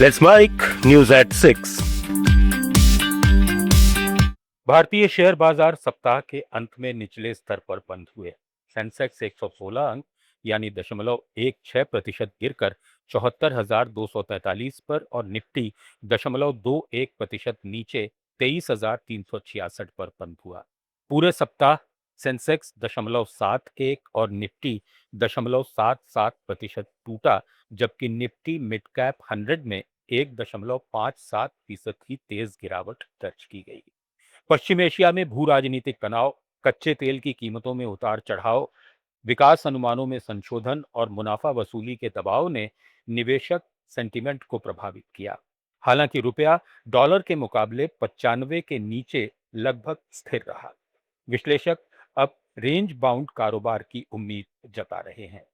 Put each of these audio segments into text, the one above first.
Let's mic news at 6। भारतीय share बाजार सप्ताह के अंत में निचले स्तर पर बंद हुए। सेंसेक्स 116 अंक यानी 0.16% गिरकर 74,243 पर और निफ्टी 0.21% नीचे 23,366 पर बंद हुआ। पूरे सप्ताह सेंसेक्स 0.71 और निफ्टी 0.77% टूटा, जबकि निफ्टी मिड कैप 100 में 1.57% की तेज गिरावट दर्ज की गई। पश्चिम एशिया में भू राजनीतिक तनाव, कच्चे तेल की कीमतों में उतार चढ़ाव, विकास अनुमानों में संशोधन और मुनाफा वसूली के दबाव ने निवेशक सेंटीमेंट को प्रभावित किया। हालांकि रुपया डॉलर के मुकाबले 95 के नीचे लगभग स्थिर रहा। विश्लेषक अब रेंज बाउंड कारोबार की उम्मीद जता रहे हैं।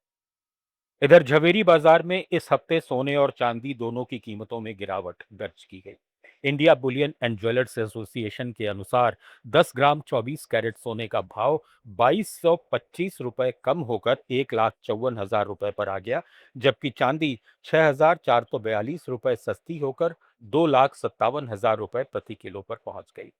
इधर झवेरी बाजार में इस हफ्ते सोने और चांदी दोनों की कीमतों में गिरावट दर्ज की गई। India Boolean and jewellers association के अनुसार 10 ग्राम 24 कैरेट सोने का भाव 2225 रुपए कम होकर 1,54,000 रुपए पर आ गया, जबकि चांदी 6,442 रुपए सस्ती होकर 2,57,000 रुपए प्रति किलो पर पहुंच गई।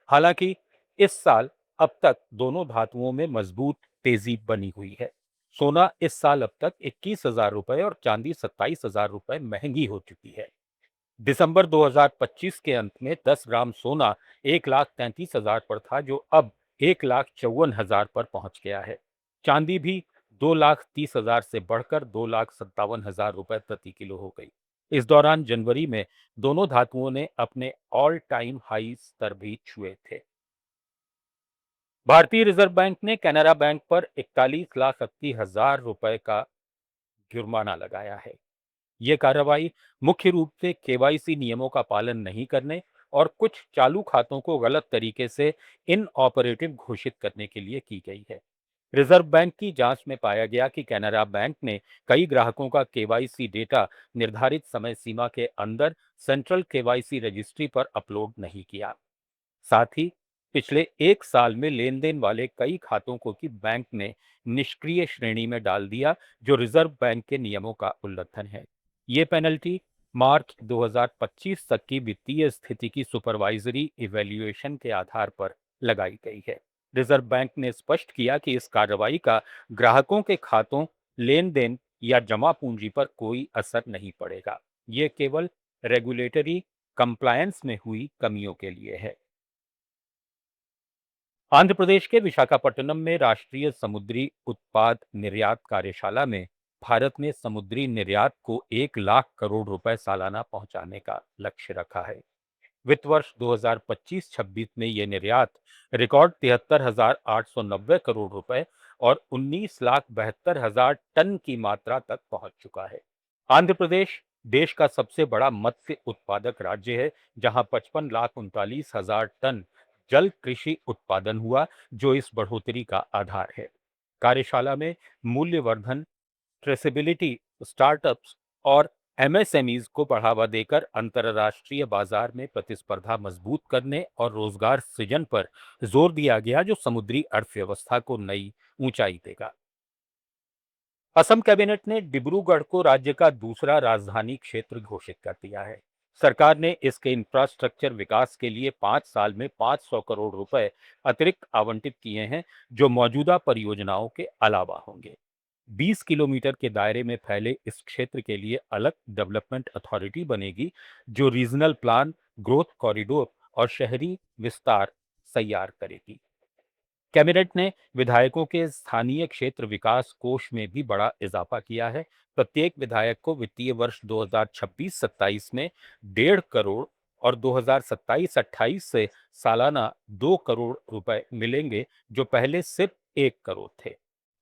हालांकि इस साल अब तक दोनों धातुओं में मजबूत तेजी बनी हुई है। सोना इस साल अब तक 21,000 रुपए और चांदी 27,000 रुपए महंगी हो चुकी है। दिसंबर 2025 के अंत में 10 ग्राम सोना 1,33,000 पर था, जो अब 1,54,000 पर पहुंच गया है। चांदी भी 2,30,000 से बढ़कर 2,57,000 रुपए प्रति किलो हो गई। इस दौरान जनवरी में दोनों धातुओं ने अपने ऑल टाइम हाई स्तर भी छुए थे। भारतीय रिजर्व बैंक ने कैनरा बैंक पर 41,80,000 रुपए का जुर्माना लगाया है। ये कार्रवाई मुख्य रूप से केवाईसी नियमों का पालन नहीं करने और कुछ चालू खातों को गलत तरीके से इनऑपरेटिव घोषित करने के लिए की गई है। रिजर्व बैंक की जांच में पाया गया कि कैनरा बैंक ने कई ग्राहकों का केवाईसी डेटा निर्धारित समय सीमा के अंदर सेंट्रल केवाईसी रजिस्ट्री पर अपलोड नहीं किया। साथ ही पिछले एक साल में लेन देन वाले कई खातों को की बैंक ने निष्क्रिय श्रेणी में डाल दिया, जो रिजर्व बैंक के नियमों का उल्लंघन है। ये पेनल्टी मार्च 2025 तक की वित्तीय स्थिति की सुपरवाइजरी इवैल्यूएशन के आधार पर लगाई गई है। रिजर्व बैंक ने स्पष्ट किया कि इस कार्रवाई का ग्राहकों के खातों, लेन देन या जमा पूंजी पर कोई असर नहीं पड़ेगा। ये केवल रेगुलेटरी कंप्लायंस में हुई कमियों के लिए है। आंध्र प्रदेश के विशाखापट्टनम में राष्ट्रीय समुद्री उत्पाद निर्यात कार्यशाला में भारत ने समुद्री निर्यात को 1 लाख करोड़ रुपए सालाना पहुंचाने का लक्ष्य रखा है। वित्त वर्ष 2025-26 में यह निर्यात रिकॉर्ड 73,890 करोड़ रुपए और 19,72,000 टन की मात्रा तक पहुंच चुका है। आंध्र प्रदेश देश का सबसे बड़ा मत्स्य उत्पादक राज्य है, जहां 55,39,000 टन जल कृषि उत्पादन हुआ, जो इस बढ़ोतरी का आधार है। कार्यशाला में मूल्यवर्धन, ट्रेसेबिलिटी, स्टार्टअप्स और एमएसएमईज को बढ़ावा देकर अंतर्राष्ट्रीय बाजार में प्रतिस्पर्धा मजबूत करने और रोजगार सृजन पर जोर दिया गया, जो समुद्री अर्थव्यवस्था को नई ऊंचाई देगा। असम कैबिनेट ने डिब्रूगढ़ को राज्य का दूसरा राजधानी क्षेत्र घोषित कर दिया है। सरकार ने इसके इंफ्रास्ट्रक्चर विकास के लिए 5 साल में 500 करोड़ रुपए अतिरिक्त आवंटित किए हैं, जो मौजूदा परियोजनाओं के अलावा होंगे। 20 किलोमीटर के दायरे में फैले इस क्षेत्र के लिए अलग डेवलपमेंट अथॉरिटी बनेगी, जो रीजनल प्लान, ग्रोथ कॉरिडोर और शहरी विस्तार तैयार करेगी। कैबिनेट ने विधायकों के स्थानीय क्षेत्र विकास कोष में भी बड़ा इजाफा किया है। प्रत्येक विधायक को वित्तीय वर्ष 2026-27 में 1.5 करोड़ और 2027-28 से सालाना 2 करोड़ रुपए मिलेंगे, जो पहले सिर्फ 1 करोड़ थे।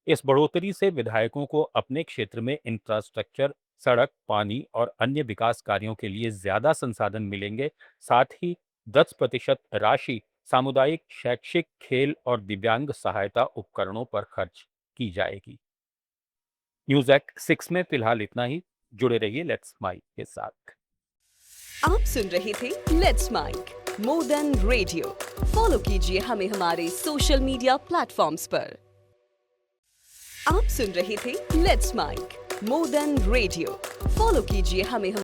इस बढ़ोतरी से विधायकों को अपने क्षेत्र में इंफ्रास्ट्रक्चर, सड़क, पानी और अन्य विकास कार्यों के लिए ज्यादा संसाधन मिलेंगे। साथ ही 10% राशि सामुदायिक, शैक्षिक, खेल और दिव्यांग सहायता उपकरणों पर खर्च की जाएगी। न्यूज एक्ट 6 में फिलहाल इतना ही। जुड़े रहिए लेट्स माइक के साथ। आप सुन रहे थे let's mic more than radio. Follow कीजिए हमें हमारे सोशल मीडिया प्लेटफॉर्म्स पर। आप सुन रहे थे let's mic more than radio. Follow कीजिए हमें